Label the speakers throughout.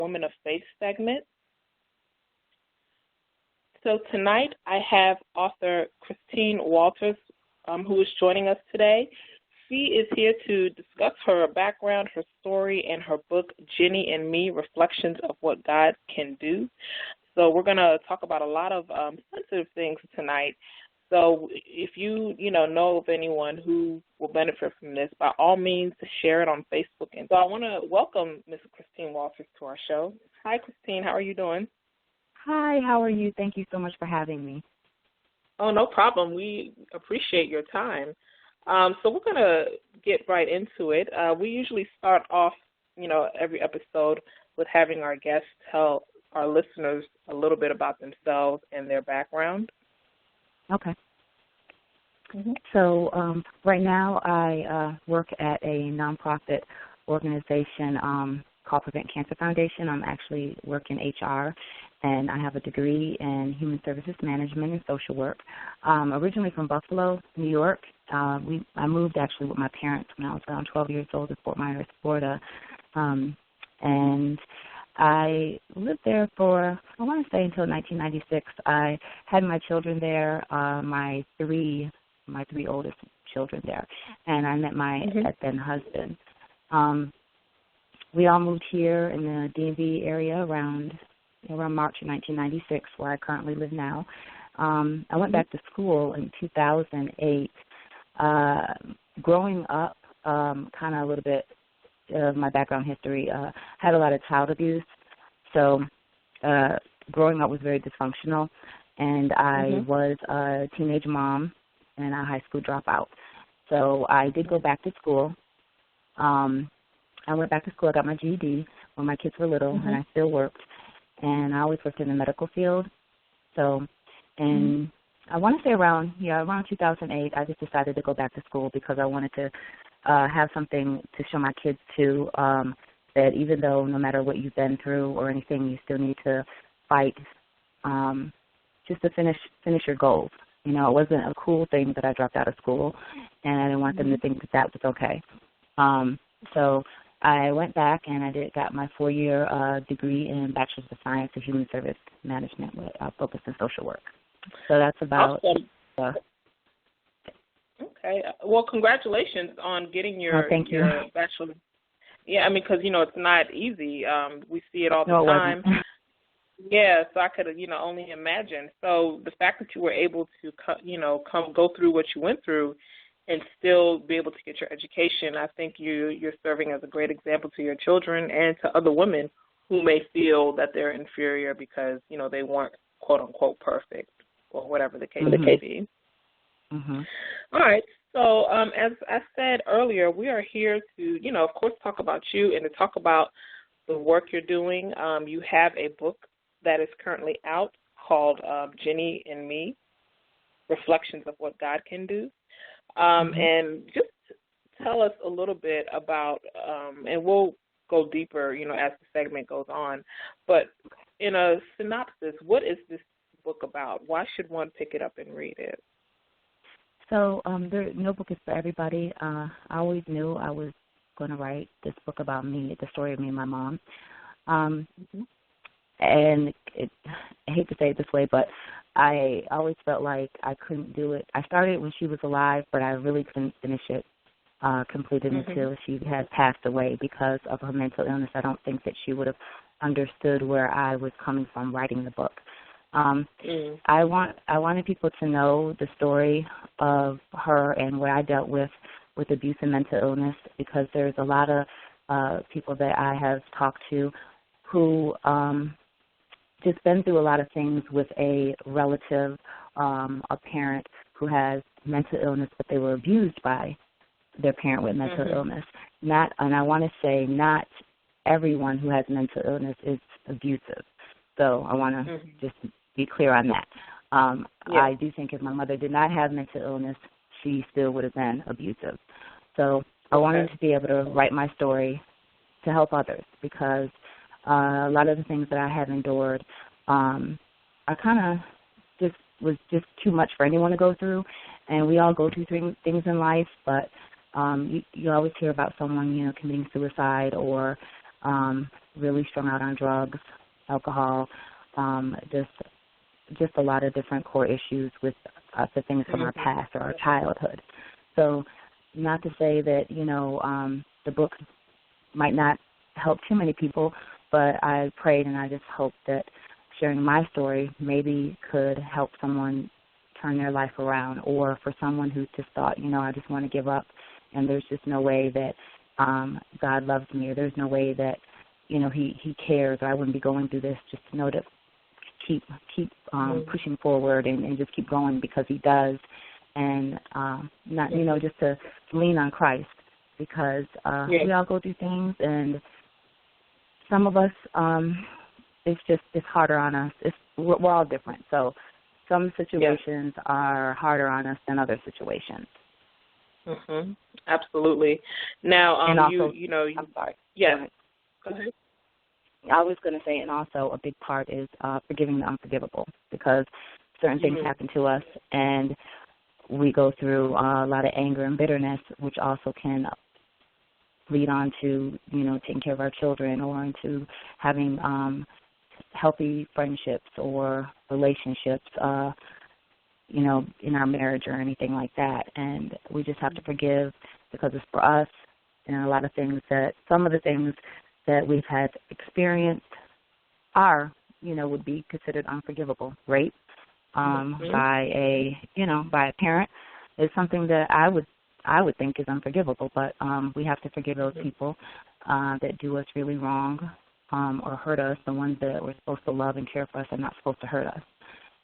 Speaker 1: Woman of Faith segment. So tonight I have author Christine Walters, who is joining us today. She is here to discuss her background, her story, and her book, Jenny and Me, Reflections of What God Can Do. So we're going to talk about a lot of sensitive things tonight. So if you know of anyone who will benefit from this, by all means, share it on Facebook. And so I want to welcome Ms. Christine Walters to our show. Hi, Christine. How are you doing?
Speaker 2: Hi, how are you? Thank you so much for having me.
Speaker 1: Oh, no problem. We appreciate your time. So we're going to get right into it. We usually start off, every episode with having our guests tell our listeners a little bit about themselves and their background.
Speaker 2: Okay. So right now I work at a nonprofit organization called Prevent Cancer Foundation. I'm actually working HR, and I have a degree in Human Services Management and Social Work. Originally from Buffalo, New York. I moved actually with my parents when I was around 12 years old to Fort Myers, Florida. And I lived there for, I want to say, until 1996. I had my children there, my three oldest children there, and I met my then husband. We all moved here in the DMV area around March of 1996, where I currently live now. I went back to school in 2008. Growing up, kind of a little bit of my background history, had a lot of child abuse. So growing up was very dysfunctional, and I was a teenage mom and a high school dropout. So I did go back to school. I went back to school. I got my GED when my kids were little, and I still worked. And I always worked in the medical field. So, and I want to say around 2008, I just decided to go back to school because I wanted to have something to show my kids too, that even though no matter what you've been through or anything, you still need to fight just to finish your goals. It wasn't a cool thing that I dropped out of school, and I didn't want them to think that was okay. So I went back and I got my 4-year degree in Bachelor's of Science in Human Service Management with a focus in social work. So that's about
Speaker 1: awesome. Okay. Well, congratulations on getting your bachelor's. Yeah, because, it's not easy. We see it all the time. Yeah, so I could, only imagine. So the fact that you were able to, go through what you went through and still be able to get your education, I think you're serving as a great example to your children and to other women who may feel that they're inferior because, they weren't, quote, unquote, perfect or whatever the case may be. All right. So as I said earlier, we are here to, of course, talk about you and to talk about the work you're doing. You have a book that is currently out called Jenny and Me, Reflections of What God Can Do. And just tell us a little bit about, and we'll go deeper, as the segment goes on, but in a synopsis, what is this book about? Why should one pick it up and read it?
Speaker 2: So no book is for everybody. I always knew I was going to write this book about me, the story of me and my mom. And I hate to say it this way, but I always felt like I couldn't do it. I started when she was alive, but I really couldn't finish it, completed until she had passed away because of her mental illness. I don't think that she would have understood where I was coming from writing the book. I wanted people to know the story of her and what I dealt with abuse and mental illness, because there's a lot of people that I have talked to who just been through a lot of things with a relative, a parent who has mental illness, but they were abused by their parent with mental illness. And I want to say not everyone who has mental illness is abusive. So I want to just be clear on that. I do think if my mother did not have mental illness, she still would have been abusive. So I wanted to be able to write my story to help others, because a lot of the things that I have endured are kind of was just too much for anyone to go through, and we all go through things in life, but you always hear about someone, committing suicide or really strung out on drugs, alcohol, just a lot of different core issues with the things from our past or our childhood. So not to say that, the book might not help too many people, but I prayed and I just hope that sharing my story maybe could help someone turn their life around, or for someone who just thought, I just want to give up and there's just no way that God loves me, or there's no way that, he cares, or I wouldn't be going through this, just to know to keep pushing forward and just keep going because he does, and not, just to lean on Christ, because we all go through things, and some of us, it's harder on us. We're all different, so some situations are harder on us than other situations.
Speaker 1: Absolutely. Now,
Speaker 2: and also,
Speaker 1: I'm
Speaker 2: sorry.
Speaker 1: Yes. Go ahead.
Speaker 2: I was going to say, and also a big part is forgiving the unforgivable, because certain things happen to us, and we go through a lot of anger and bitterness, which also can lead on to, taking care of our children, or into having healthy friendships or relationships, in our marriage or anything like that. And we just have to forgive, because it's for us, and a lot of things some of the things that we've had experienced are, would be considered unforgivable. Rape by a parent is something that I would think is unforgivable, but we have to forgive those people that do us really wrong or hurt us. The ones that we're supposed to love and care for us are not supposed to hurt us.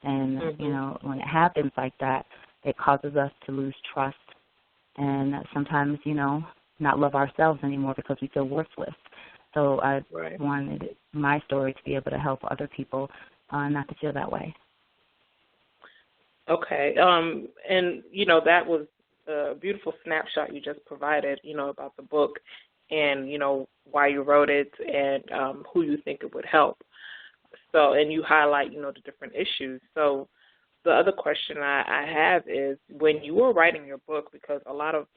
Speaker 2: And, when it happens like that, it causes us to lose trust and sometimes, not love ourselves anymore because we feel worthless. So I wanted my story to be able to help other people not to feel that way.
Speaker 1: Okay. And, that was a beautiful snapshot you just provided, about the book and, why you wrote it and who you think it would help. So, and you highlight, the different issues. So the other question I have is, when you were writing your book, because a lot of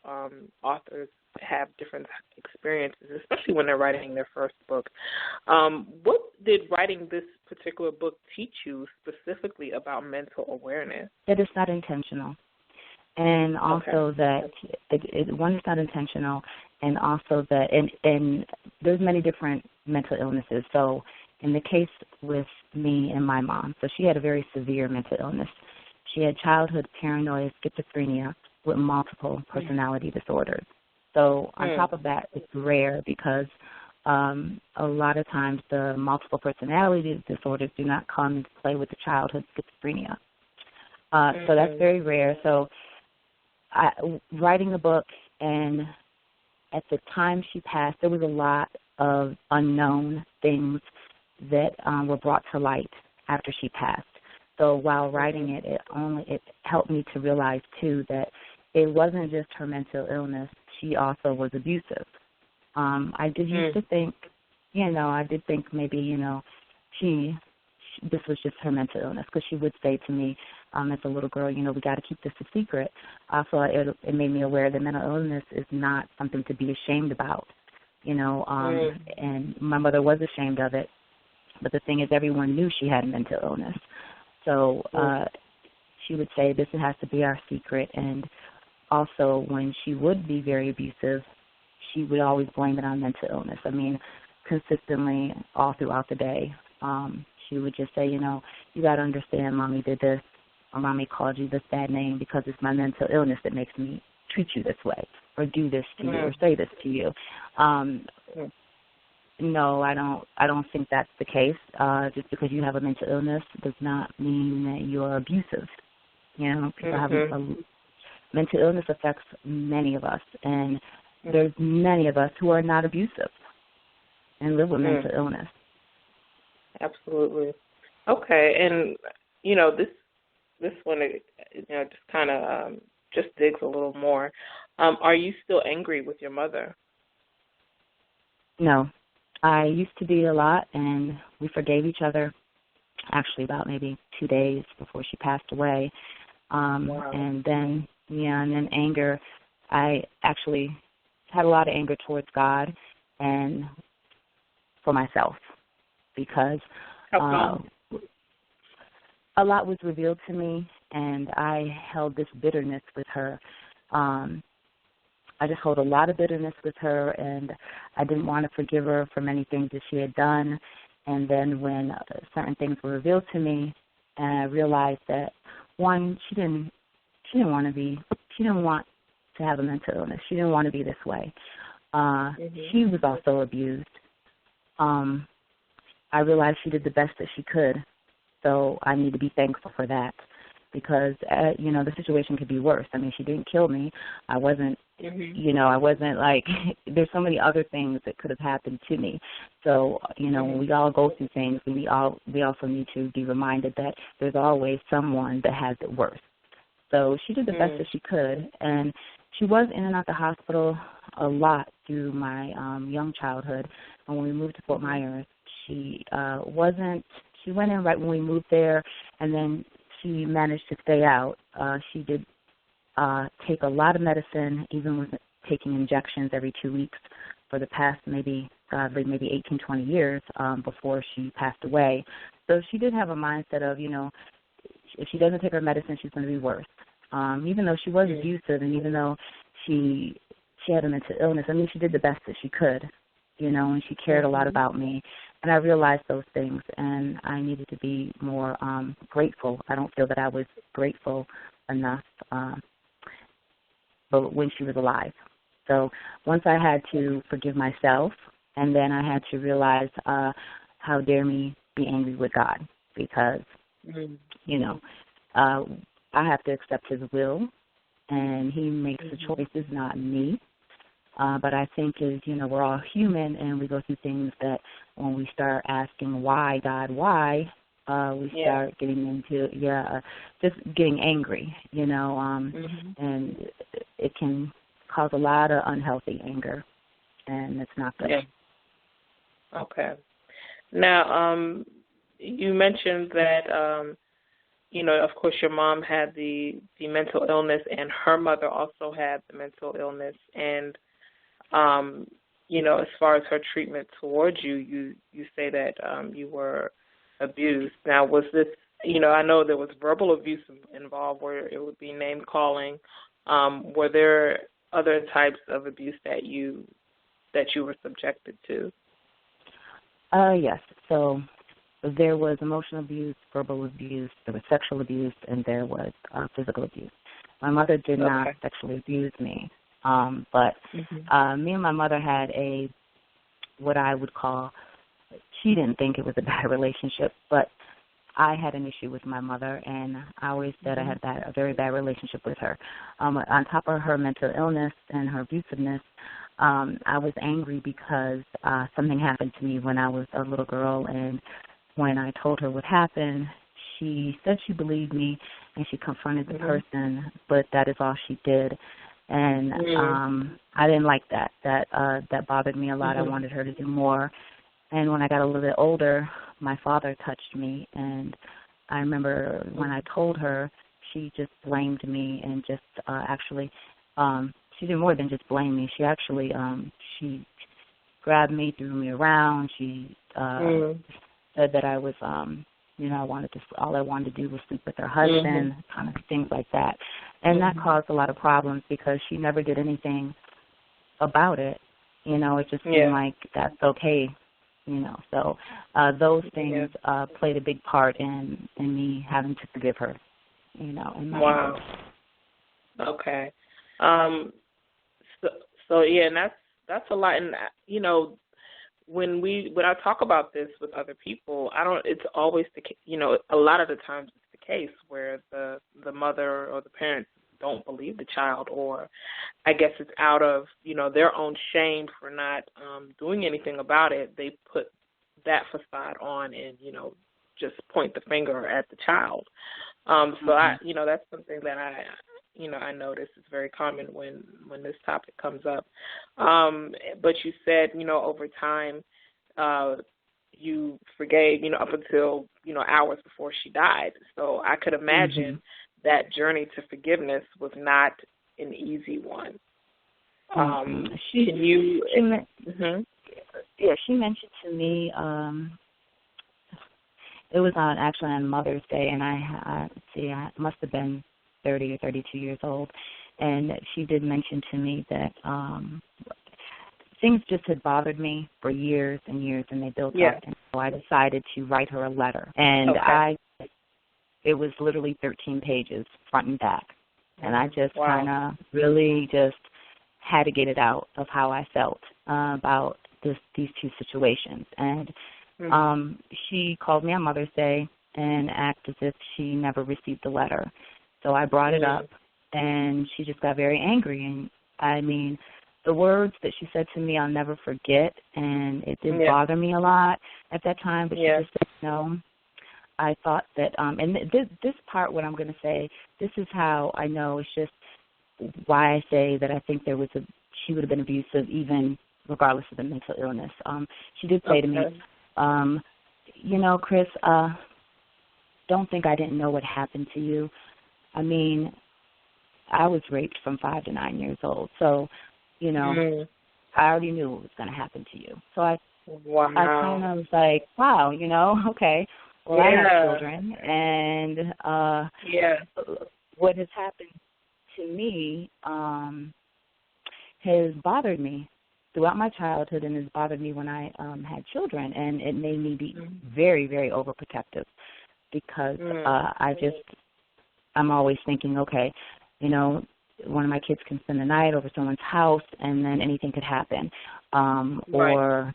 Speaker 1: authors have different experiences, especially when they're writing their first book, what did writing this particular book teach you specifically about mental awareness?
Speaker 2: That it's not intentional. And also that, one, it's not intentional, and also that, and there's many different mental illnesses. So in the case with me and my mom, so she had a very severe mental illness. She had childhood paranoid schizophrenia with multiple personality disorders. So on top of that, it's rare because a lot of times the multiple personality disorders do not come into play with the childhood schizophrenia. So that's very rare. So writing the book, and at the time she passed, there was a lot of unknown things that were brought to light after she passed. So while writing it, it helped me to realize, too, that it wasn't just her mental illness. She also was abusive. I did used to think, I did think maybe, this was just her mental illness, because she would say to me as a little girl, we got to keep this a secret. Also, it made me aware that mental illness is not something to be ashamed about, and my mother was ashamed of it. But the thing is, everyone knew she had a mental illness. So she would say, this has to be our secret. And also, when she would be very abusive, she would always blame it on mental illness. I mean, consistently all throughout the day. She would just say, you got to understand, Mommy did this, or Mommy called you this bad name because it's my mental illness that makes me treat you this way, or do this to you, or say this to you. No, I don't think that's the case. Just because you have a mental illness does not mean that you are abusive. People have mental illness affects many of us, and there's many of us who are not abusive and live with mental illness.
Speaker 1: Absolutely. Okay, and this one, just kind of just digs a little more. Are you still angry with your mother?
Speaker 2: No. I used to be a lot, and we forgave each other actually about maybe 2 days before she passed away.
Speaker 1: Wow.
Speaker 2: And then anger. I actually had a lot of anger towards God, and for myself because a lot was revealed to me, and I held this bitterness with her. I just held a lot of bitterness with her, and I didn't want to forgive her for many things that she had done. And then when certain things were revealed to me, and I realized that, one, she didn't want to have a mental illness. She didn't want to be this way. She was also abused. I realized she did the best that she could, so I need to be thankful for that because, the situation could be worse. I mean, she didn't kill me. I wasn't, I wasn't like, there's so many other things that could have happened to me. So, when we all go through things, we also need to be reminded that there's always someone that has it worse. So she did the best that she could, and she was in and out the hospital a lot through my young childhood. And when we moved to Fort Myers, she went in right when we moved there, and then she managed to stay out. She did take a lot of medicine, even with taking injections every 2 weeks for the past maybe 18, 20 years before she passed away. So she did have a mindset of, if she doesn't take her medicine, she's going to be worse. Even though she was abusive and even though she had a mental illness, I mean, she did the best that she could, and she cared a lot about me. And I realized those things, and I needed to be more grateful. I don't feel that I was grateful enough but when she was alive. So once I had to forgive myself, and then I had to realize how dare me be angry with God because, I have to accept his will, and he makes the choices, not me. But I think we're all human, and we go through things that when we start asking why, God, why, we start getting into, just getting angry, and it can cause a lot of unhealthy anger, and it's not good.
Speaker 1: Yeah. Okay. Now, you mentioned that, of course, your mom had the mental illness, and her mother also had the mental illness, and as far as her treatment towards you, you say that you were abused. Now, was this, I know there was verbal abuse involved where it would be name calling. Were there other types of abuse that you were subjected to?
Speaker 2: Yes. So there was emotional abuse, verbal abuse, there was sexual abuse, and there was physical abuse. My mother did not sexually abuse me. But me and my mother had what I would call, she didn't think it was a bad relationship, but I had an issue with my mother, and I always said I had a very bad relationship with her. On top of her mental illness and her abusiveness, I was angry because something happened to me when I was a little girl, and when I told her what happened, she said she believed me, and she confronted the person, but that is all she did. And I didn't like that. That bothered me a lot. I wanted her to do more. And when I got a little bit older, my father touched me. And I remember when I told her, she just blamed me and just she did more than just blame me. She actually, she grabbed me, threw me around. She said that I was, all I wanted to do was sleep with her husband, kind of things like that. And that caused a lot of problems because she never did anything about it. It just seemed like that's okay, So those things played a big part in me having to forgive her, in my
Speaker 1: Wow. Life. Okay. So and that's a lot. And, when I talk about this with other people, it's always a lot of the times it's the case where the mother or the parents don't believe the child, or I guess it's out of, their own shame for not doing anything about it. They put that facade on and, just point the finger at the child. So that's something that I notice is very common when this topic comes up. But you said, over time, you forgave, up until, hours before she died. So I could imagine that journey to forgiveness was not an easy one.
Speaker 2: she mentioned to me, it was actually on Mother's Day, and I must have been 30 or 32 years old, and she did mention to me that things just had bothered me for years and years, and they built up, and so I decided to write her a letter, and it was literally 13 pages, front and back, and I just kind of really just had to get it out of how I felt about these two situations, and she called me on Mother's Day and acted as if she never received the letter. So I brought it up, and she just got very angry. And, I mean, the words that she said to me I'll never forget, and it did bother me a lot at that time, but she just said, no. I thought that, and this part, what I'm going to say, this is how I know, it's just why I say that I think she would have been abusive even regardless of the mental illness. She did say to me, Chris, don't think I didn't know what happened to you. I mean, I was raped from 5 to 9 years old, so, I already knew what was going to happen to you. So I kind of was like, wow, okay, well, I have children, and what has happened to me has bothered me throughout my childhood, and has bothered me when I had children, and it made me be very, very overprotective because I'm always thinking, okay, one of my kids can spend the night over someone's house, and then anything could happen, or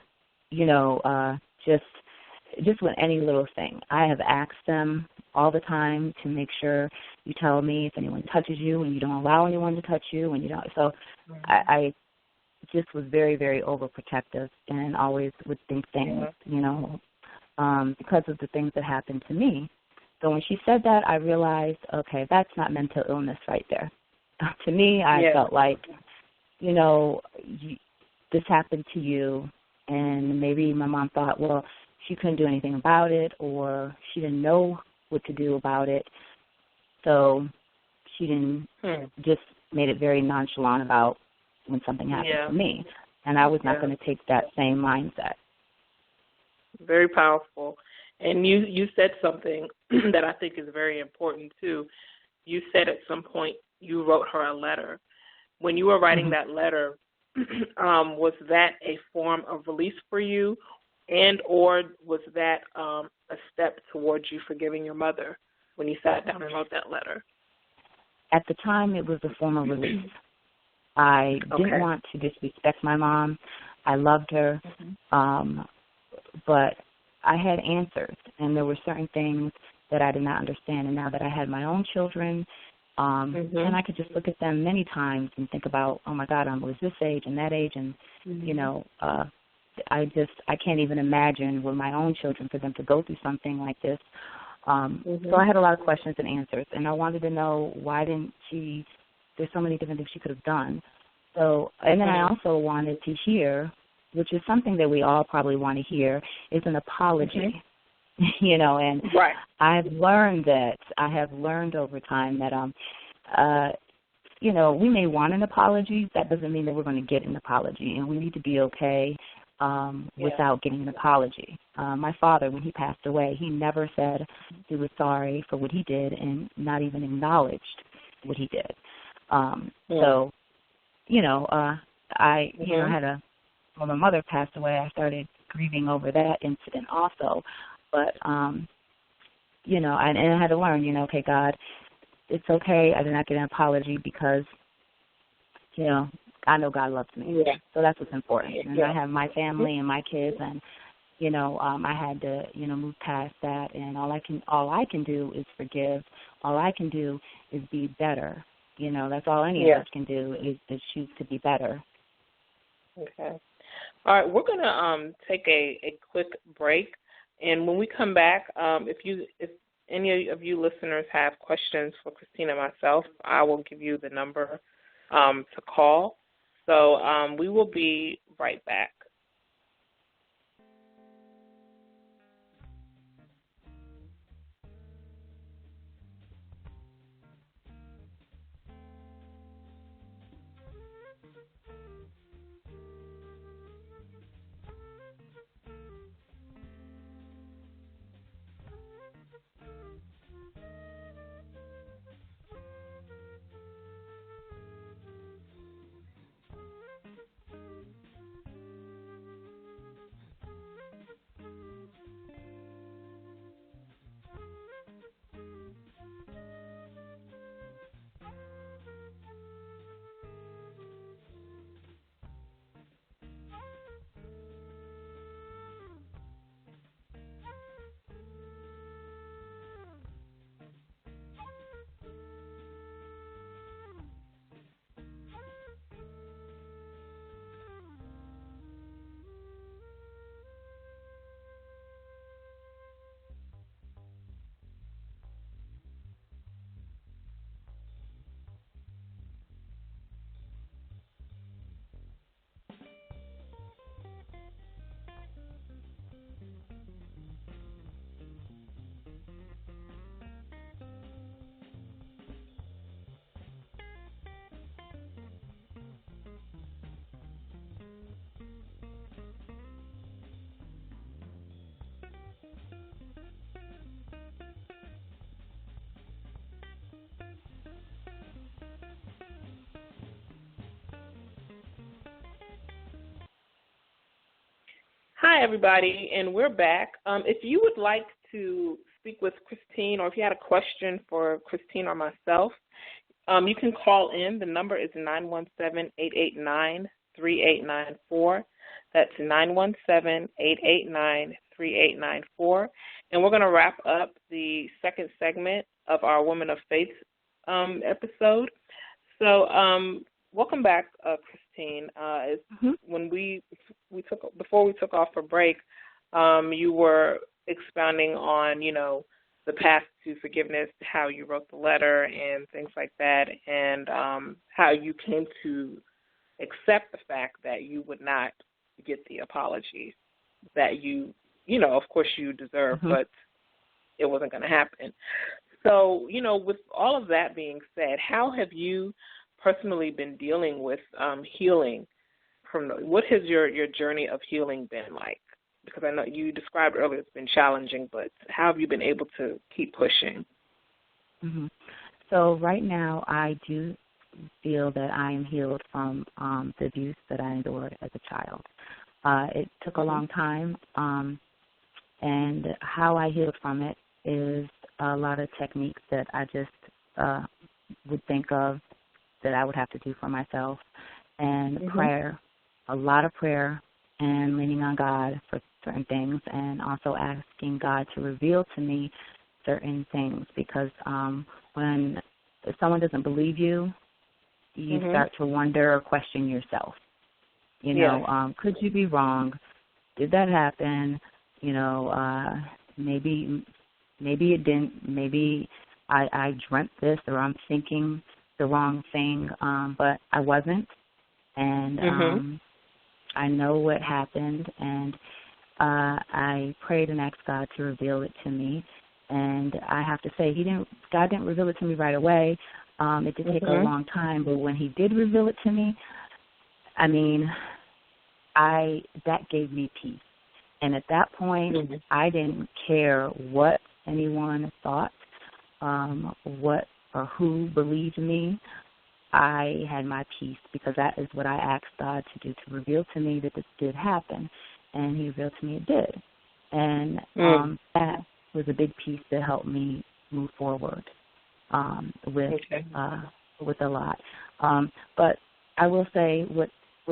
Speaker 2: just with any little thing. I have asked them all the time to make sure you tell me if anyone touches you, and you don't allow anyone to touch you, and you don't. So I just was very, very overprotective, and always would think things, because of the things that happened to me. So when she said that, I realized, okay, that's not mental illness right there. To me, I felt like, this happened to you, and maybe my mom thought, well, she couldn't do anything about it, or she didn't know what to do about it, so she didn't just made it very nonchalant about when something happened to me, and I was not going to take that same mindset.
Speaker 1: Very powerful. And you said something that I think is very important, too. You said at some point you wrote her a letter. When you were writing that letter, was that a form of release for you, and or was that a step towards you forgiving your mother when you sat down and wrote that letter?
Speaker 2: At the time, it was a form of release. I didn't want to disrespect my mom. I loved her, but I had answers, and there were certain things that I did not understand. And now that I had my own children, and I could just look at them many times and think about, oh, my God, I was this age and that age, and, I can't even imagine with my own children for them to go through something like this. So I had a lot of questions and answers, and I wanted to know why didn't she, there's so many different things she could have done. So, and then I also wanted to hear, which is something that we all probably want to hear, is an apology. And I've learned over time that, we may want an apology. That doesn't mean that we're going to get an apology, and we need to be okay without getting an apology. My father, when he passed away, he never said he was sorry for what he did, and not even acknowledged what he did. So, I had when my mother passed away, I started grieving over that incident also. But, and I had to learn, okay, God, it's okay. I did not get an apology because, I know God loves me. So that's what's important. And I have my family and my kids, and, I had to, move past that. And all I can do is forgive. All I can do is be better. That's all any of us can do is choose to be better.
Speaker 1: Okay. All right, we're going to take a quick break. And when we come back, if any of you listeners have questions for Christina and myself, I will give you the number to call. So we will be right back. Hi, everybody, and we're back. If you would like to speak with Christine, or if you had a question for Christine or myself, you can call in. The number is 917-889-3894. That's 917-889-3894. And we're going to wrap up the second segment of our Woman of Faith episode. So welcome back, Christine. When before we took off for break, you were expounding on, the path to forgiveness, how you wrote the letter and things like that, and how you came to accept the fact that you would not get the apology that you of course you deserve, but it wasn't going to happen. So, with all of that being said, how have you personally been dealing with healing? What has your journey of healing been like? Because I know you described earlier it's been challenging, but how have you been able to keep pushing?
Speaker 2: Mm-hmm. So right now I do feel that I am healed from the abuse that I endured as a child. It took a long time, and how I healed from it is a lot of techniques that I just would think of that I would have to do for myself, and prayer, a lot of prayer, and leaning on God for certain things, and also asking God to reveal to me certain things, because when someone doesn't believe you, you start to wonder or question yourself. Could you be wrong? Did that happen? Maybe it didn't. Maybe I dreamt this, or I'm thinking the wrong thing, but I wasn't. And I know what happened, and I prayed and asked God to reveal it to me. And I have to say, God didn't reveal it to me right away. It did take a long time, but when he did reveal it to me, that gave me peace. And at that point, I didn't care what anyone thought, what or who believed me. I had my peace, because that is what I asked God to do, to reveal to me that this did happen. And he revealed to me it did. And that was a big piece that helped me move forward with a lot. But I will say what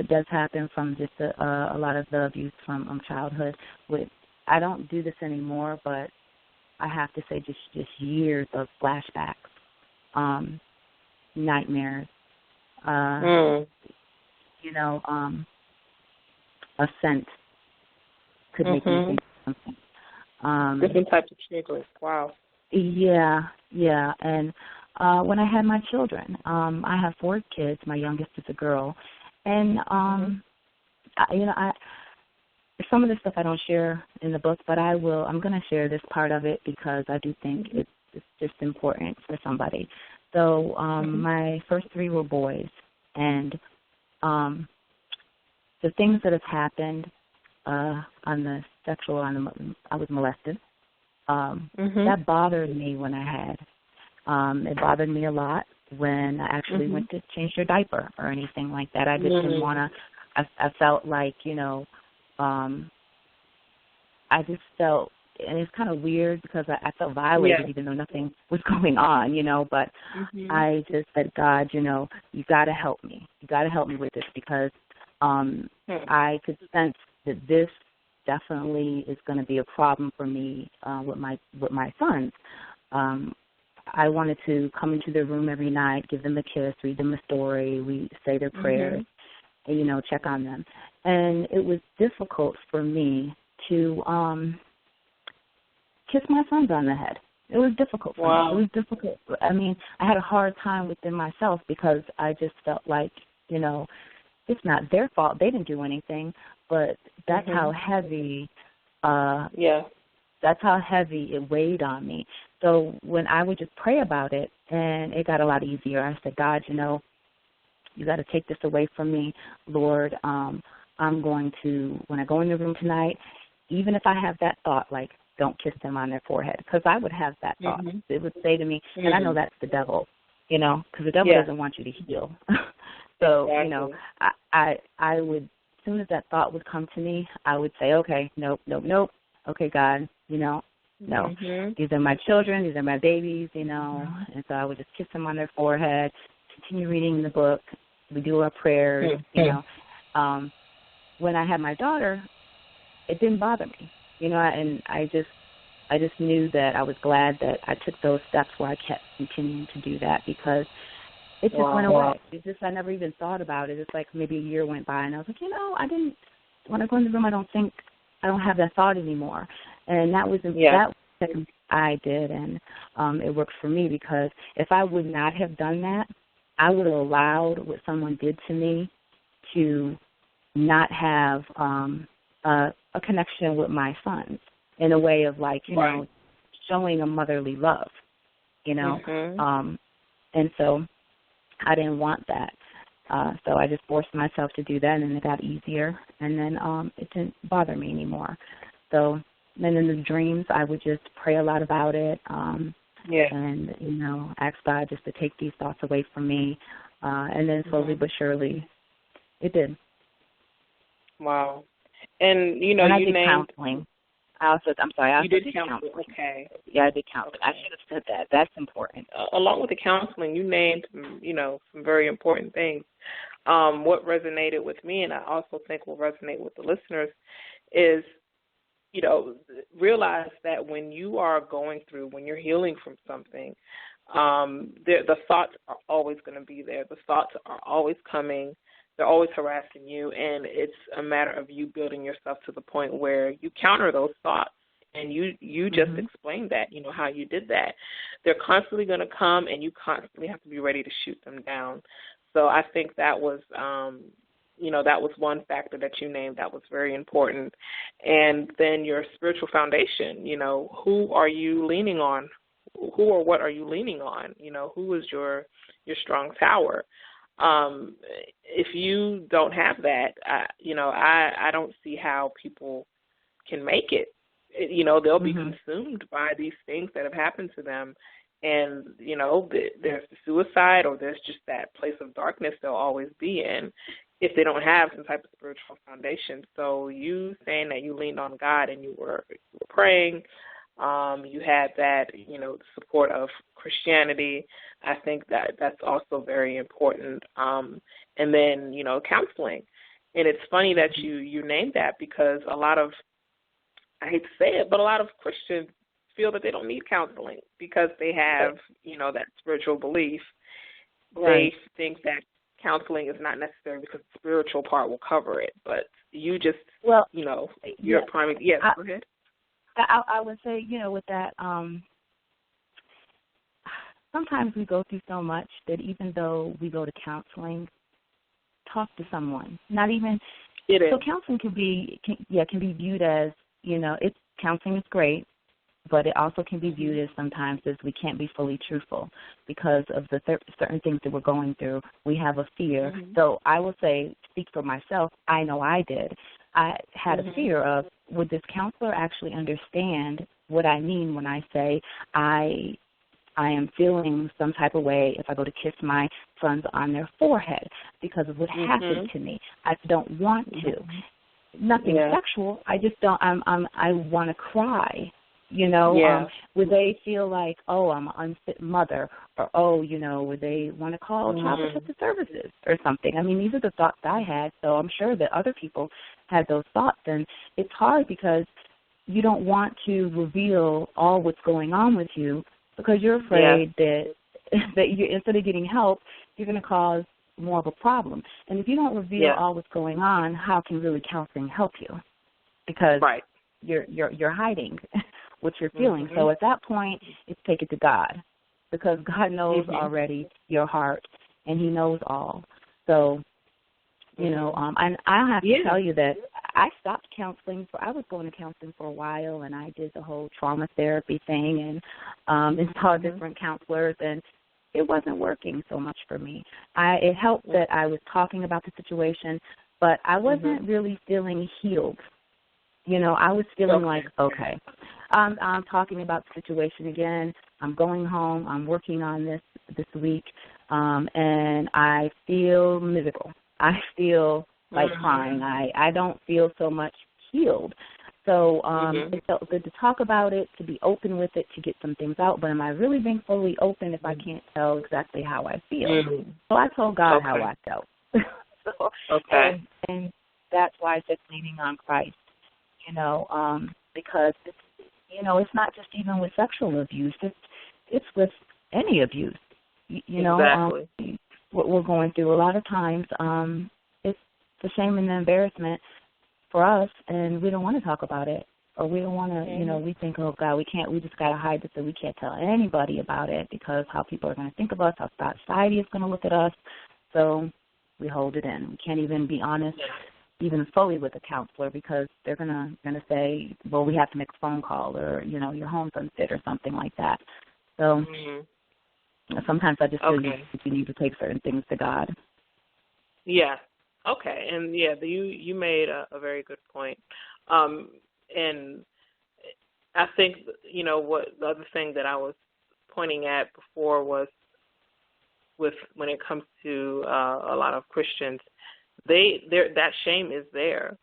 Speaker 2: does happen from just a lot of the abuse from childhood. I don't do this anymore, but I have to say just years of flashbacks, nightmares, a scent could make me think of something.
Speaker 1: Different types of triggers. Wow.
Speaker 2: Yeah. And when I had my children, I have 4 kids. My youngest is a girl. And, some of the stuff I don't share in the book, but I'm going to share this part of it because I do think it's just important for somebody. So my first 3 were boys, and the things that have happened on the sexual, I was molested. That bothered me when I had. It bothered me a lot when I actually went to change their diaper or anything like that. I just didn't want to. I felt like, I just felt, and it's kind of weird because I felt violated even though nothing was going on, but I just said, God, you got to help me. You got to help me with this, because I could sense that this definitely is going to be a problem for me with my sons. I wanted to come into their room every night, give them a kiss, read them a story, we say their prayers, and, check on them. And it was difficult for me to kiss my sons on the head. It was difficult for me. It was difficult. I had a hard time within myself because I just felt like, it's not their fault. They didn't do anything, but that's how heavy that's how heavy it weighed on me. So when I would just pray about it, and it got a lot easier, I said, God, you got to take this away from me, Lord. I'm going to, when I go in the room tonight, even if I have that thought, like, don't kiss them on their forehead, because I would have that thought. It would say to me, and I know that's the devil, because the devil doesn't want you to heal. So, I would soon as that thought would come to me, I would say, okay, nope. Okay, God, no. These are my children. These are my babies, And so I would just kiss them on their forehead, continue reading the book. We do our prayers, When I had my daughter, it didn't bother me, and I just knew that I was glad that I took those steps where I kept continuing to do that, because it just went away. It's just I never even thought about it. It's like maybe a year went by, and I was like, I didn't, when I go in the room, I don't have that thought anymore. And that was that I did, and it worked for me, because if I would not have done that, I would have allowed what someone did to me to not have a connection with my sons in a way of showing a motherly love, and so I didn't want that. So I just forced myself to do that, and it got easier, and then it didn't bother me anymore. So then in the dreams, I would just pray a lot about it, and, ask God just to take these thoughts away from me, and then slowly but surely it did.
Speaker 1: Wow. And,
Speaker 2: and I did counseling. I did
Speaker 1: counseling. Okay.
Speaker 2: Yeah, I did counseling. I should have said that. That's important.
Speaker 1: Along with the counseling, you named, some very important things. What resonated with me, and I also think will resonate with the listeners, is, realize that when you are going through, when you're healing from something, the thoughts are always going to be there. The thoughts are always coming. They're always harassing you, and it's a matter of you building yourself to the point where you counter those thoughts. And you just explained that, how you did that. They're constantly going to come, and you constantly have to be ready to shoot them down. So I think that was, that was one factor that you named that was very important. And then your spiritual foundation, who are you leaning on? Who or what are you leaning on? Who is your strong tower? If you don't have that, I don't see how people can make it. They'll be consumed by these things that have happened to them. And, there's the suicide, or there's just that place of darkness they'll always be in if they don't have some type of spiritual foundation. So you saying that you leaned on God and you were praying, you had that, the support of Christianity. I think that's also very important. And then, counseling. And it's funny that you named that, because a lot of, I hate to say it, but a lot of Christians feel that they don't need counseling because they have, that spiritual belief. Right. They think that counseling is not necessary because the spiritual part will cover it. But you just, you're primary. Yes, go ahead.
Speaker 2: I would say, with that, sometimes we go through so much that even though we go to counseling, talk to someone. Not even.
Speaker 1: It is.
Speaker 2: So counseling can be viewed as, counseling is great, but it also can be viewed as sometimes as we can't be fully truthful because of the certain things that we're going through. We have a fear. So I will speak for myself, I know I did. I had a fear of, would this counselor actually understand what I mean when I say I am feeling some type of way if I go to kiss my sons on their forehead because of what happened to me. I don't want to. Nothing sexual. I just don't. I want to cry. Would they feel like, I'm an unfit mother, or would they want to call Child Protective Services or something? I mean, these are the thoughts I had. So I'm sure that other people had those thoughts, and it's hard because you don't want to reveal all what's going on with you because you're afraid that you, instead of getting help, you're going to cause more of a problem. And if you don't reveal all what's going on, how can really counseling help you? Because you're hiding what you're feeling. So at that point, it's take it to God, because God knows already your heart, and He knows all. So, and I have to tell you that I stopped counseling. I was going to counseling for a while, and I did the whole trauma therapy thing and saw different counselors, and it wasn't working so much for me. It helped that I was talking about the situation, but I wasn't really feeling healed. I was feeling like, okay, I'm talking about the situation again. I'm going home. I'm working on this week, and I feel miserable. I feel like crying. I don't feel so much healed. So it felt good to talk about it, to be open with it, to get some things out. But am I really being fully open if I can't tell exactly how I feel? So I told God how I felt. And that's why I said leaning on Christ, because it's, it's not just even with sexual abuse. It's with any abuse.
Speaker 1: Exactly.
Speaker 2: What we're going through a lot of times, it's the shame and the embarrassment for us, and we don't want to talk about it, or we don't want to, we think, oh God, we just got to hide this, so we can't tell anybody about it because how people are going to think of us, how society is going to look at us, so we hold it in. We can't even be honest, even fully with a counselor, because they're gonna say, well, we have to make a phone call, or your home's unfit, or something like that. So sometimes I just feel you need to take certain things to God.
Speaker 1: Yeah. Okay, and you made a very good point, and I think what the other thing that I was pointing at before was when it comes to a lot of Christians, that shame is there.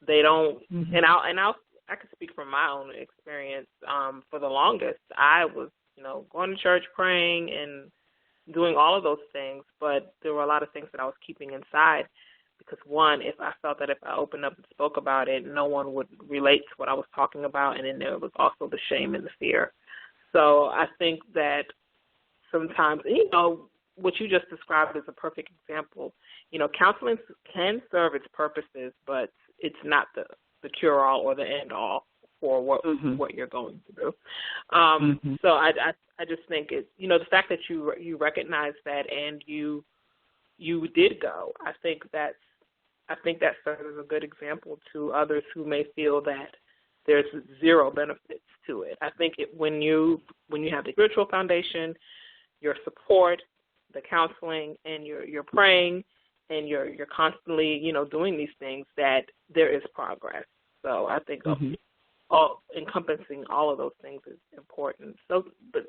Speaker 1: They don't, and I can speak from my own experience. For the longest, I was going to church, praying, and doing all of those things, but there were a lot of things that I was keeping inside. Because, one, if I felt that if I opened up and spoke about it, no one would relate to what I was talking about, and then there was also the shame and the fear. So I think that sometimes, what you just described is a perfect example. Counseling can serve its purposes, but it's not the cure-all or the end-all for what you're going through. So I just think it's, the fact that you recognize that and you did go, I think that serves as a good example to others who may feel that there's zero benefits to it. I think when you have the spiritual foundation, your support, the counseling, and you're praying, and you're constantly doing these things, that there is progress. So I think encompassing all of those things is important. So, but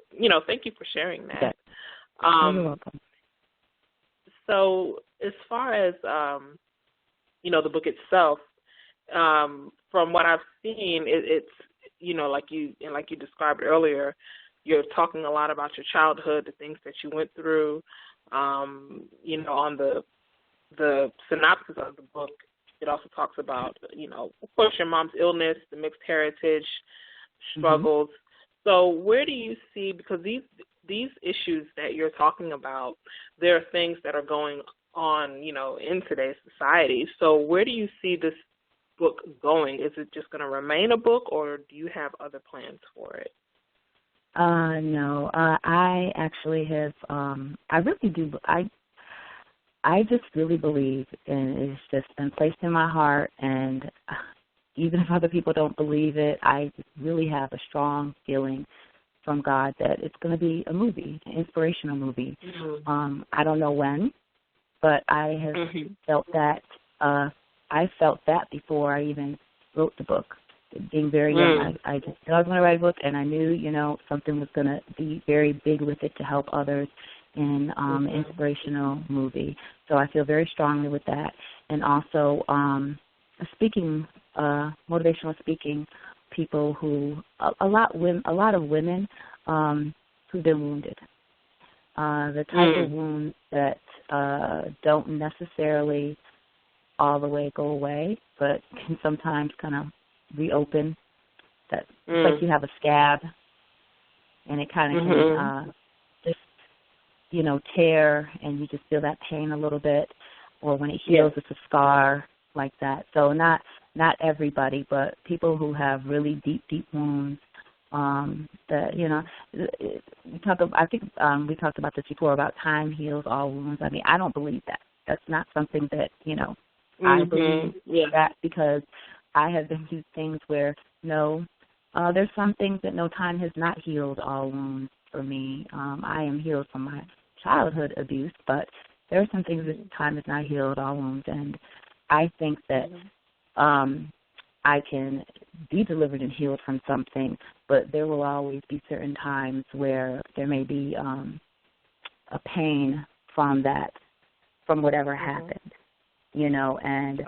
Speaker 1: thank you for sharing that.
Speaker 2: You're welcome.
Speaker 1: So as far as the book itself, from what I've seen, it's like you described earlier, you're talking a lot about your childhood, the things that you went through. On the synopsis of the book, it also talks about of course your mom's illness, the mixed heritage struggles. So where do you see, because these issues that you're talking about, there are things that are going on, in today's society. So where do you see this book going? Is it just going to remain a book, or do you have other plans for it?
Speaker 2: No. I actually have, I really do, I just really believe, and it's just been placed in my heart, and even if other people don't believe it, I just really have a strong feeling from God that it's going to be a movie, an inspirational movie. I don't know when, but I have felt that. I felt that before I even wrote the book. Being very young, I just knew I was going to write a book, and I knew, something was going to be very big with it to help others in an inspirational movie. So I feel very strongly with that. And also speaking, motivational speaking, people who, a lot of women who've been wounded. The type of wounds that don't necessarily all the way go away, but can sometimes kind of reopen. That it's like you have a scab, and it kind of can just tear, and you just feel that pain a little bit, or when it heals, it's a scar like that. So not everybody, but people who have really deep wounds. That we talked about this before about time heals all wounds. I mean, I don't believe that. That's not something that I believe that, because I have been through things where there's some things that time has not healed all wounds for me. I am healed from my childhood abuse, but there are some things that time has not healed all wounds, and I think that I can be delivered and healed from something, but there will always be certain times where there may be a pain from whatever happened. and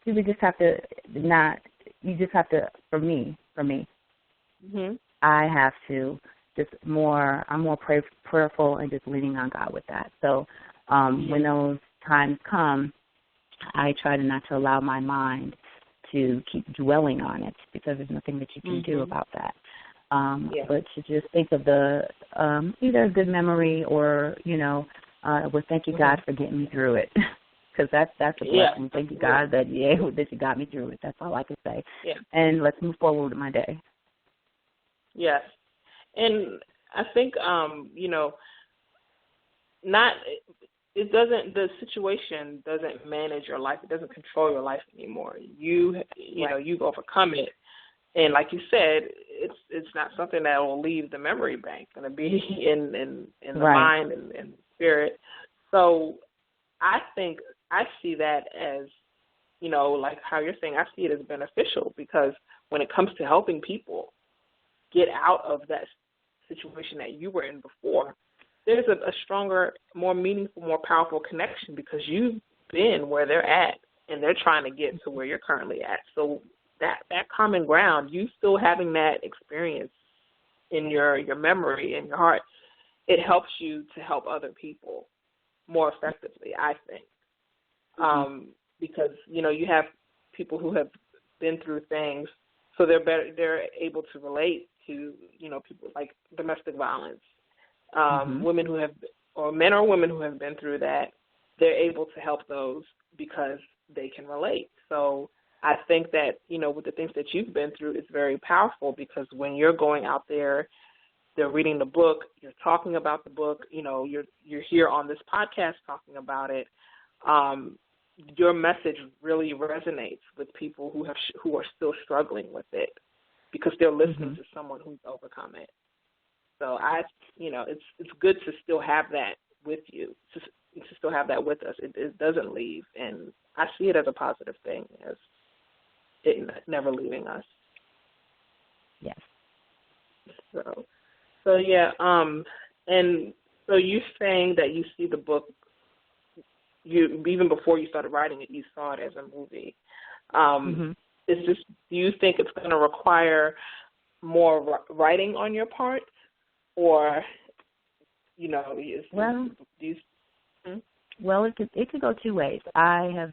Speaker 2: you just have to for me, I have to I'm more prayerful and just leaning on God with that. So when those times come, I try not to allow my mind to keep dwelling on it, because there's nothing that you can do about that. But to just think of the either a good memory or, well, thank you, God, for getting me through it. Because that's a blessing. Thank you, God, that you got me through it. That's all I can say. Yeah. And let's move forward with my day.
Speaker 1: Yes. And I think, the situation doesn't manage your life. It doesn't control your life anymore. You've overcome it. And like you said, it's not something that will leave the memory bank. It's going to be in the mind and spirit. So I think I see that as, like how you're saying, I see it as beneficial, because when it comes to helping people get out of that situation that you were in before, there's a stronger, more meaningful, more powerful connection, because you've been where they're at and they're trying to get to where you're currently at. So that common ground, you still having that experience in your memory, in your heart, it helps you to help other people more effectively, I think. Because, you have people who have been through things, so they're able to relate to, people like domestic violence. Women who have, or men or women who have been through that, they're able to help those because they can relate. So I think that, with the things that you've been through, it's very powerful, because when you're going out there, they're reading the book, you're talking about the book, you're here on this podcast talking about it. Your message really resonates with people who are still struggling with it, because they're listening to someone who's overcome it. So it's good to still have that with you, to still have that with us. It doesn't leave, and I see it as a positive thing, as it never leaving us.
Speaker 2: Yes.
Speaker 1: So yeah, and so you're saying that you see the book, you even before you started writing it, you saw it as a movie. Do you think it's going to require more writing on your part, or
Speaker 2: Well, it could go two ways. I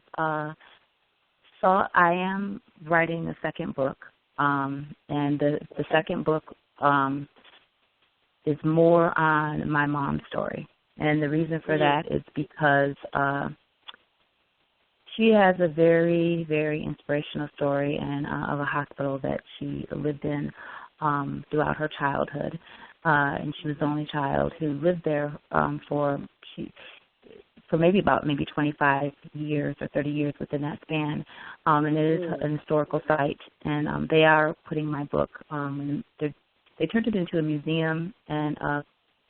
Speaker 2: am writing a second book, and the second book is more on my mom's story. And the reason for that is because she has a very, very inspirational story of a hospital that she lived in throughout her childhood. And she was the only child who lived there for maybe 25 years or 30 years within that span. And it is an historical site. And they are putting my book, and they turned it into a museum, and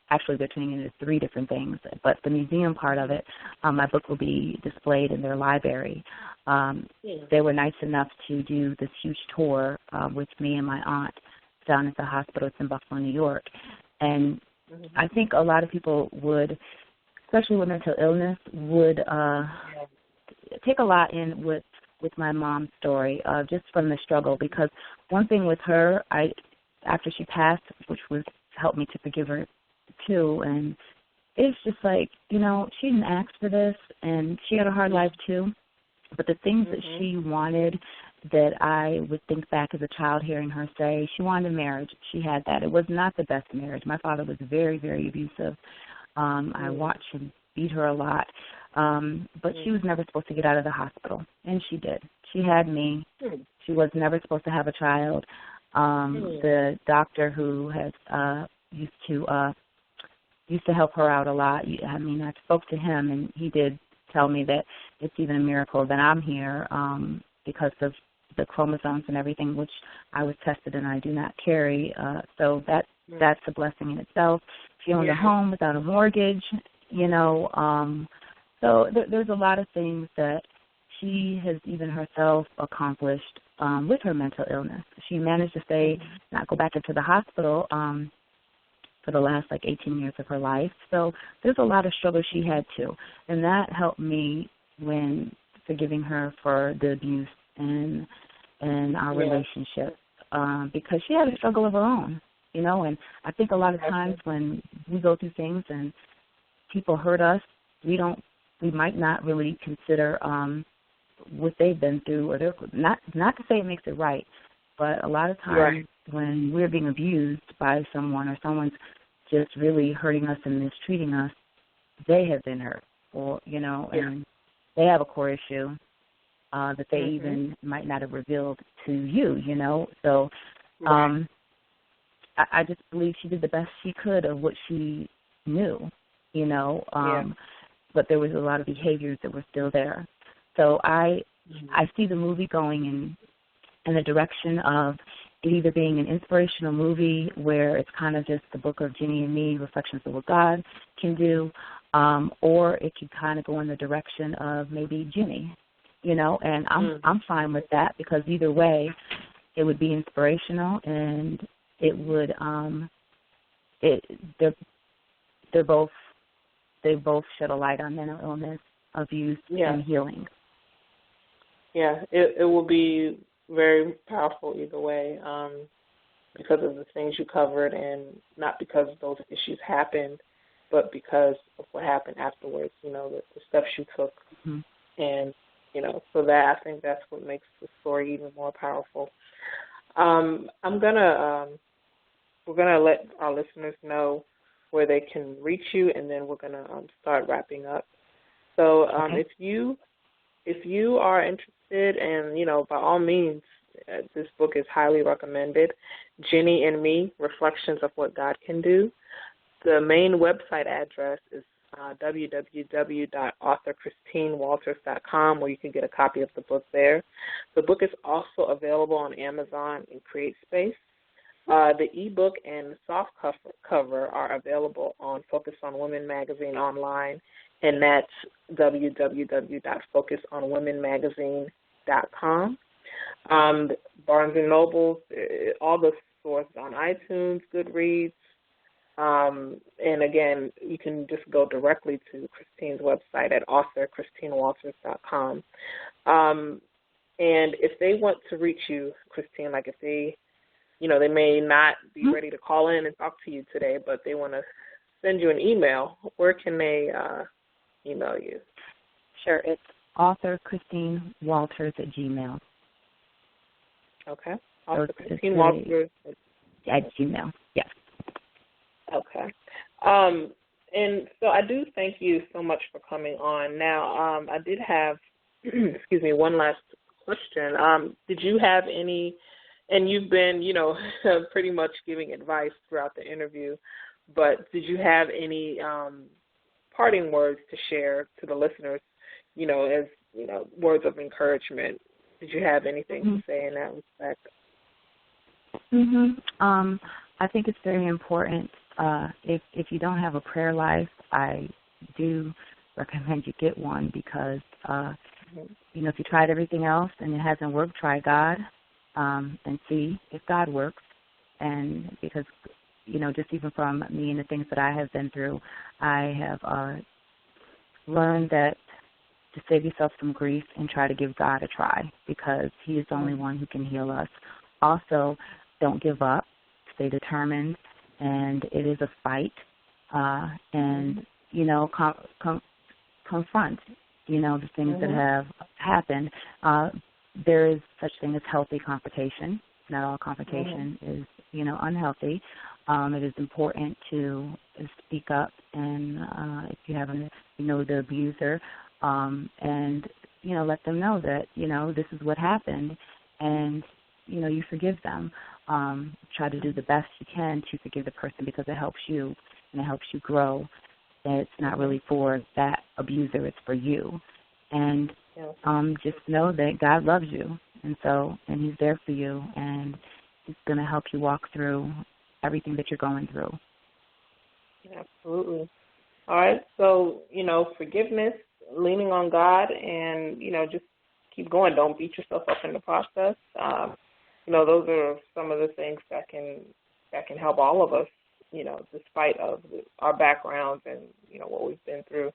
Speaker 2: actually they're turning it into 3 different things. But the museum part of it, my book will be displayed in their library. They were nice enough to do this huge tour with me and my aunt down at the hospital. It's in Buffalo, New York. And I think a lot of people would, especially with mental illness, would take a lot in with my mom's story, just from the struggle. Because one thing with her, after she passed, which was helped me to forgive her too, and it's just like, she didn't ask for this, and she had a hard life too. But the things that she wanted, that I would think back as a child hearing her say, she wanted a marriage. She had that. It was not the best marriage. My father was very, very abusive. I watched him beat her a lot. But she was never supposed to get out of the hospital, and she did. She had me. She was never supposed to have a child. The doctor who has used to help her out a lot. I spoke to him, and he did tell me that it's even a miracle that I'm here because of the chromosomes and everything, which I was tested and I do not carry. So that's a blessing in itself. She owned a home without a mortgage, So there's a lot of things that she has even herself accomplished with her mental illness. She managed to not go back into the hospital for the last 18 years of her life. So there's a lot of struggle she had too, and that helped me when forgiving her for the abuse and our relationship, because she had a struggle of her own, you know. And I think a lot of times when we go through things and people hurt us, we might not really consider what they've been through, or not to say it makes it right, but a lot of times when we're being abused by someone, or someone's just really hurting us and mistreating us, they have been hurt, or, you know, and they have a core issue that they even might not have revealed to you, you know. So I just believe she did the best she could of what she knew, you know, but there was a lot of behaviors that were still there. So I see the movie going in the direction of it either being an inspirational movie where it's kind of just the book of Ginny and me, reflections of what God can do, or it could kind of go in the direction of maybe Ginny, you know, and I'm fine with that, because either way it would be inspirational, and it would they both shed a light on mental illness, abuse, and healing.
Speaker 1: Yeah, it will be very powerful either way, because of the things you covered, and not because those issues happened, but because of what happened afterwards, you know, the steps you took. And, you know, so that, I think that's what makes the story even more powerful. We're going to let our listeners know where they can reach you, and then we're going to start wrapping up. So if you are interested, and, you know, by all means, this book is highly recommended, Ginny and Me, Reflections of What God Can Do. The main website address is www.authorchristinewalters.com, where you can get a copy of the book there. The book is also available on Amazon and CreateSpace. The ebook and soft cover are available on Focus on Women magazine online, and that's www.focusonwomenmagazine.com. Barnes & Noble, all the stores on iTunes, Goodreads. And again, you can just go directly to Christine's website at authorchristinewalters.com. And if they want to reach you, Christine, like if they, you know, they may not be ready to call in and talk to you today, but they want to send you an email, where can they email you?
Speaker 2: Sure, it's authorchristinewalters@gmail.com.
Speaker 1: Okay. authorchristinewalters
Speaker 2: at Gmail, yes.
Speaker 1: Okay. And so I do thank you so much for coming on. Now, I did have, excuse me, one last question. Did you have any, and you've been, you know, pretty much giving advice throughout the interview, but did you have any parting words to share to the listeners, you know, as, you know, words of encouragement? Did you have anything to say in that respect?
Speaker 2: I think it's very important. If you don't have a prayer life, I do recommend you get one, because, you know, if you tried everything else and it hasn't worked, try God and see if God works. And because, you know, just even from me and the things that I have been through, I have learned that to save yourself some grief and try to give God a try, because He is the only one who can heal us. Also, don't give up. Stay determined. And it is a fight, and, you know, confront, you know, the things that have happened. There is such thing as healthy confrontation. Not all confrontation is, you know, unhealthy. It is important to speak up, and if you haven't, you know, the abuser, and, you know, let them know that, you know, this is what happened, and, you know, you forgive them. Try to do the best you can to forgive the person, because it helps you and it helps you grow. And it's not really for that abuser, it's for you. And just know that God loves you, and He's there for you, and He's going to help you walk through everything that you're going through.
Speaker 1: Absolutely. All right. So, you know, forgiveness, leaning on God, and, you know, just keep going. Don't beat yourself up in the process. You know, those are some of the things that can help all of us, you know, despite of our backgrounds and, you know, what we've been through.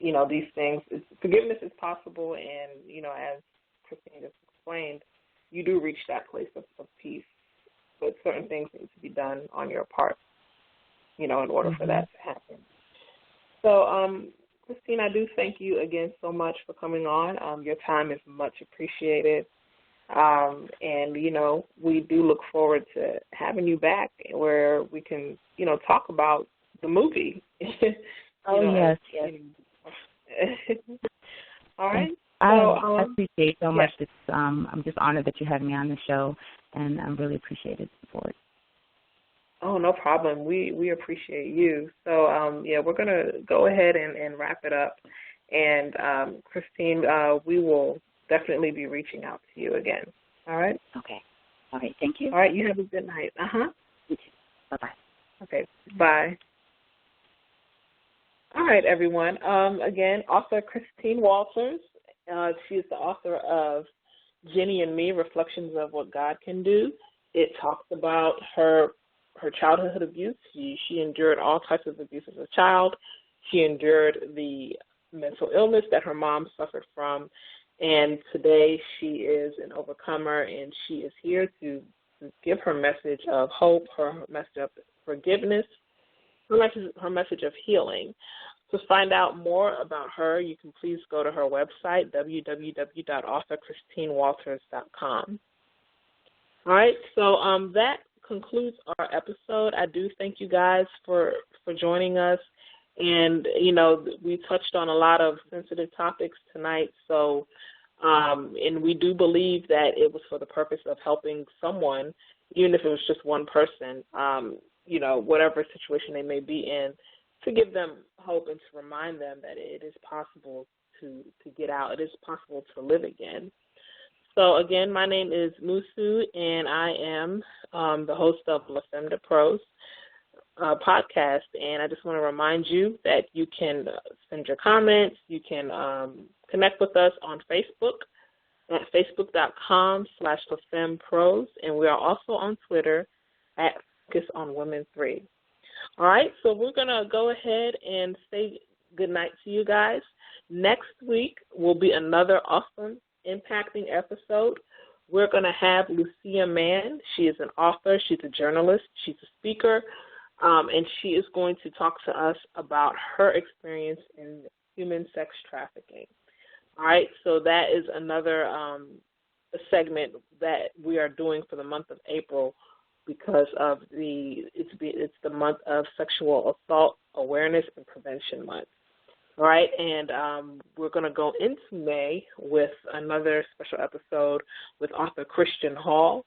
Speaker 1: these things. Forgiveness is possible, and, as Christine just explained, you do reach that place of peace. But certain things need to be done on your part, in order for that to happen. So, Christine, I do thank you again so much for coming on. Your time is much appreciated. And, we do look forward to having you back where we can, talk about the movie.
Speaker 2: Yes.
Speaker 1: All right.
Speaker 2: I appreciate so much. It's, I'm just honored that you had me on the show, and I'm really appreciated for it.
Speaker 1: Oh, no problem. We appreciate you. So, we're going to go ahead and wrap it up. And, Christine, we will definitely be reaching out to you again. All right?
Speaker 2: Okay. All right. Thank you.
Speaker 1: All right. You have a good night.
Speaker 2: You too. Bye-bye.
Speaker 1: Okay. Bye. All right, everyone. Again, author Christine Walters. She is the author of Jenny and Me, Reflections of What God Can Do. It talks about her childhood abuse. She endured all types of abuse as a child. She endured the mental illness that her mom suffered from. And today she is an overcomer, and she is here to give her message of hope, her message of forgiveness, her message of healing. To find out more about her, you can please go to her website, www.authorchristinewalters.com. All right, so that concludes our episode. I do thank you guys for joining us. And, we touched on a lot of sensitive topics tonight. So, and we do believe that it was for the purpose of helping someone, even if it was just one person, whatever situation they may be in, to give them hope and to remind them that it is possible to get out. It is possible to live again. So, again, my name is Musu, and I am the host of La Femme de Prose podcast. And I just want to remind you that you can send your comments. You can connect with us on Facebook at facebook.com/LaFemmeProse. And we are also on Twitter at FocusOnWomen3. All right, so we're going to go ahead and say good night to you guys. Next week will be another awesome, impacting episode. We're going to have Lucia Mann. She is an author. She's a journalist. She's a speaker. And she is going to talk to us about her experience in human sex trafficking. All right, so that is another segment that we are doing for the month of April, because of it's the month of Sexual Assault Awareness and Prevention Month. All right, and we're going to go into May with another special episode with author Christian Hall,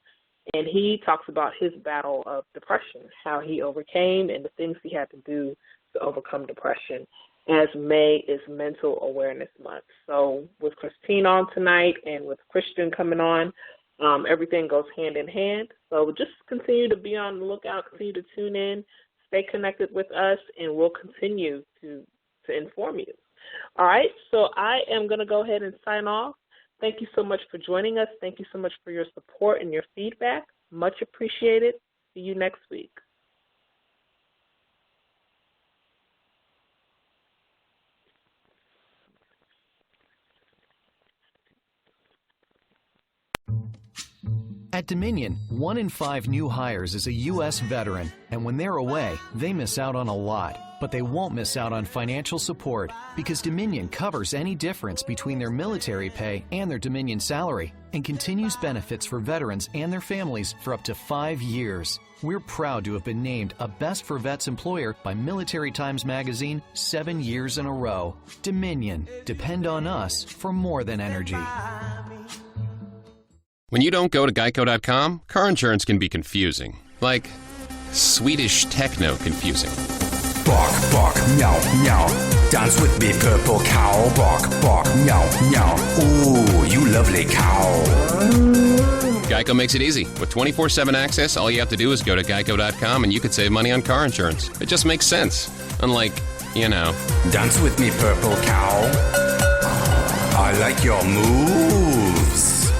Speaker 1: and he talks about his battle of depression, how he overcame, and the things he had to do to overcome depression, as May is Mental Awareness Month. So with Christine on tonight and with Christian coming on, everything goes hand in hand. So just continue to be on the lookout, continue to tune in, stay connected with us, and we'll continue to inform you. All right, so I am going to go ahead and sign off. Thank you so much for joining us. Thank you so much for your support and your feedback. Much appreciated. See you next week.
Speaker 3: At Dominion, 1 in 5 new hires is a U.S. veteran, and when they're away, they miss out on a lot. But they won't miss out on financial support, because Dominion covers any difference between their military pay and their Dominion salary, and continues benefits for veterans and their families for up to 5 years. We're proud to have been named a Best for Vets employer by Military Times Magazine 7 years in a row. Dominion. Depend on us for more than energy.
Speaker 4: When you don't go to Geico.com, car insurance can be confusing. Like Swedish techno confusing.
Speaker 5: Bark, bark, meow, meow. Dance with me, purple cow. Bark, bark, meow, meow. Ooh, you lovely cow.
Speaker 4: Geico makes it easy. With 24/7 access, all you have to do is go to Geico.com and you could save money on car insurance. It just makes sense. Unlike,
Speaker 5: Dance with me, purple cow. I like your moves.